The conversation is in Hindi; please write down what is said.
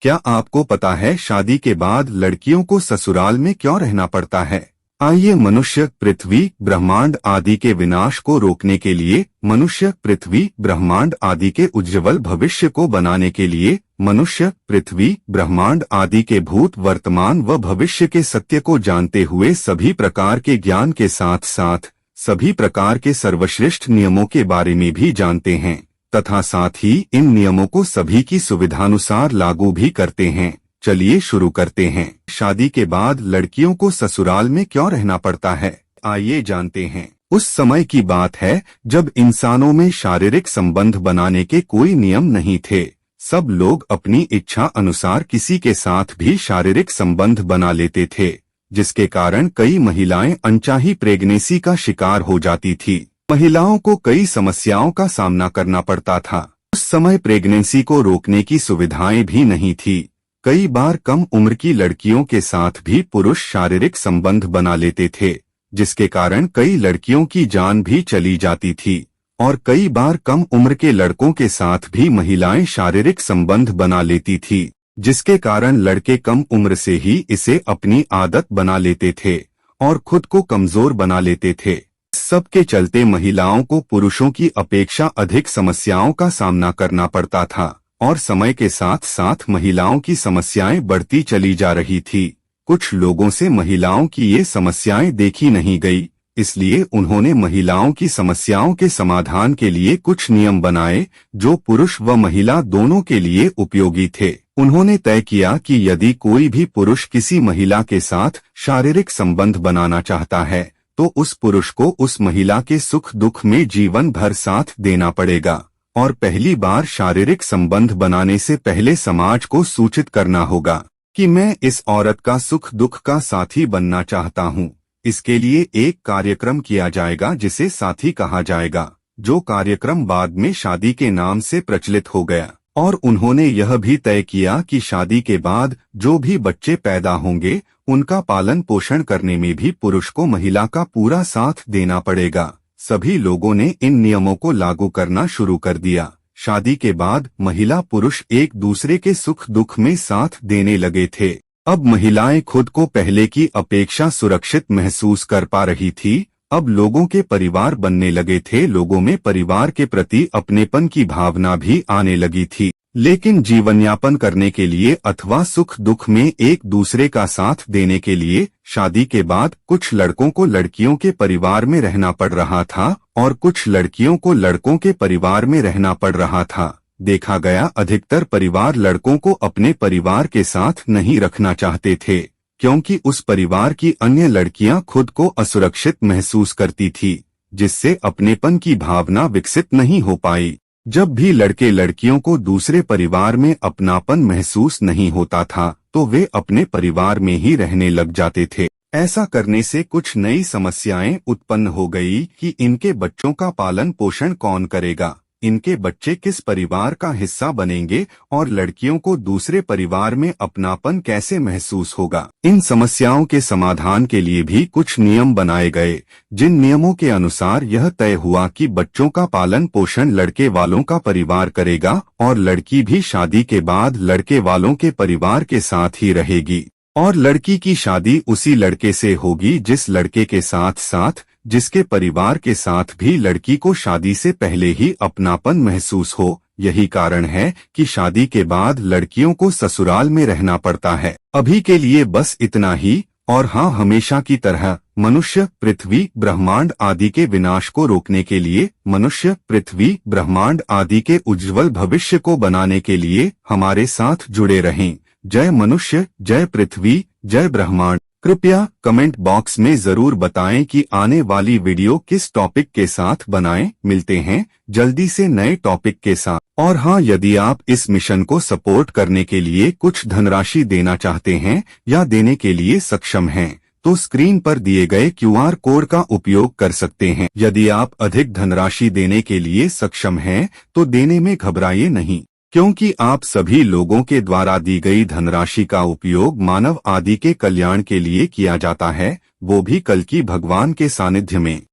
क्या आपको पता है शादी के बाद लड़कियों को ससुराल में क्यों रहना पड़ता है? आइए मनुष्य, पृथ्वी, ब्रह्मांड आदि के विनाश को रोकने के लिए, मनुष्य, पृथ्वी, ब्रह्मांड आदि के उज्ज्वल भविष्य को बनाने के लिए, मनुष्य, पृथ्वी, ब्रह्मांड आदि के भूत, वर्तमान व भविष्य के सत्य को जानते हुए सभी प्रकार के ज्ञान के साथ साथ सभी प्रकार के सर्वश्रेष्ठ नियमों के बारे में भी जानते हैं तथा साथ ही इन नियमों को सभी की सुविधानुसार लागू भी करते हैं। चलिए शुरू करते हैं। शादी के बाद लड़कियों को ससुराल में क्यों रहना पड़ता है? आइए जानते हैं। उस समय की बात है जब इंसानों में शारीरिक संबंध बनाने के कोई नियम नहीं थे। सब लोग अपनी इच्छा अनुसार किसी के साथ भी शारीरिक संबंध बना लेते थे, जिसके कारण कई महिलाएं अनचाही प्रेगनेंसी का शिकार हो जाती थी। महिलाओं को कई समस्याओं का सामना करना पड़ता था। उस समय प्रेगनेंसी को रोकने की सुविधाएं भी नहीं थी। कई बार कम उम्र की लड़कियों के साथ भी पुरुष शारीरिक संबंध बना लेते थे, जिसके कारण कई लड़कियों की जान भी चली जाती थी। और कई बार कम उम्र के लड़कों के साथ भी महिलाएं शारीरिक संबंध बना लेती थी, जिसके कारण लड़के कम उम्र से ही इसे अपनी आदत बना लेते थे और खुद को कमजोर बना लेते थे। सबके चलते महिलाओं को पुरुषों की अपेक्षा अधिक समस्याओं का सामना करना पड़ता था और समय के साथ साथ महिलाओं की समस्याएं बढ़ती चली जा रही थी। कुछ लोगों से महिलाओं की ये समस्याएं देखी नहीं गई, इसलिए उन्होंने महिलाओं की समस्याओं के समाधान के लिए कुछ नियम बनाए जो पुरुष व महिला दोनों के लिए उपयोगी थे। उन्होंने तय किया कि यदि कोई भी पुरुष किसी महिला के साथ शारीरिक संबंध बनाना चाहता है तो उस पुरुष को उस महिला के सुख दुख में जीवन भर साथ देना पड़ेगा और पहली बार शारीरिक संबंध बनाने से पहले समाज को सूचित करना होगा कि मैं इस औरत का सुख दुख का साथी बनना चाहता हूँ। इसके लिए एक कार्यक्रम किया जाएगा जिसे साथी कहा जाएगा, जो कार्यक्रम बाद में शादी के नाम से प्रचलित हो गया। और उन्होंने यह भी तय किया कि शादी के बाद जो भी बच्चे पैदा होंगे उनका पालन पोषण करने में भी पुरुष को महिला का पूरा साथ देना पड़ेगा। सभी लोगों ने इन नियमों को लागू करना शुरू कर दिया। शादी के बाद महिला पुरुष एक दूसरे के सुख दुख में साथ देने लगे थे। अब महिलाएं खुद को पहले की अपेक्षा सुरक्षित महसूस कर पा रही थी। अब लोगों के परिवार बनने लगे थे। लोगों में परिवार के प्रति अपनेपन की भावना भी आने लगी थी। लेकिन जीवन यापन करने के लिए अथवा सुख दुख में एक दूसरे का साथ देने के लिए शादी के बाद कुछ लड़कों को लड़कियों के परिवार में रहना पड़ रहा था और कुछ लड़कियों को लड़कों के परिवार में रहना पड़ रहा था। देखा गया अधिकतर परिवार लड़कों को अपने परिवार के साथ नहीं रखना चाहते थे, क्योंकि उस परिवार की अन्य लड़कियां खुद को असुरक्षित महसूस करती थी, जिससे अपनेपन की भावना विकसित नहीं हो पाई। जब भी लड़के लड़कियों को दूसरे परिवार में अपनापन महसूस नहीं होता था तो वे अपने परिवार में ही रहने लग जाते थे। ऐसा करने से कुछ नई समस्याएं उत्पन्न हो गई कि इनके बच्चों का पालन पोषण कौन करेगा, इनके बच्चे किस परिवार का हिस्सा बनेंगे और लड़कियों को दूसरे परिवार में अपनापन कैसे महसूस होगा। इन समस्याओं के समाधान के लिए भी कुछ नियम बनाए गए, जिन नियमों के अनुसार यह तय हुआ कि बच्चों का पालन पोषण लड़के वालों का परिवार करेगा और लड़की भी शादी के बाद लड़के वालों के परिवार के साथ ही रहेगी और लड़की की शादी उसी लड़के से होगी जिस लड़के के साथ जिसके परिवार के साथ भी लड़की को शादी से पहले ही अपनापन महसूस हो। यही कारण है कि शादी के बाद लड़कियों को ससुराल में रहना पड़ता है। अभी के लिए बस इतना ही। और हाँ, हमेशा की तरह मनुष्य, पृथ्वी, ब्रह्मांड आदि के विनाश को रोकने के लिए, मनुष्य, पृथ्वी, ब्रह्मांड आदि के उज्ज्वल भविष्य को बनाने के लिए हमारे साथ जुड़े रहें। जय मनुष्य, जय पृथ्वी, जय ब्रह्मांड। कृपया कमेंट बॉक्स में जरूर बताएं कि आने वाली वीडियो किस टॉपिक के साथ बनाएं। मिलते हैं जल्दी से नए टॉपिक के साथ। और हाँ, यदि आप इस मिशन को सपोर्ट करने के लिए कुछ धनराशि देना चाहते हैं या देने के लिए सक्षम हैं तो स्क्रीन पर दिए गए QR कोड का उपयोग कर सकते हैं। यदि आप अधिक धनराशि देने के लिए सक्षम हैं तो देने में घबराइए नहीं, क्योंकि आप सभी लोगों के द्वारा दी गई धनराशि का उपयोग मानव आदि के कल्याण के लिए किया जाता है, वो भी कल की भगवान के सानिध्य में।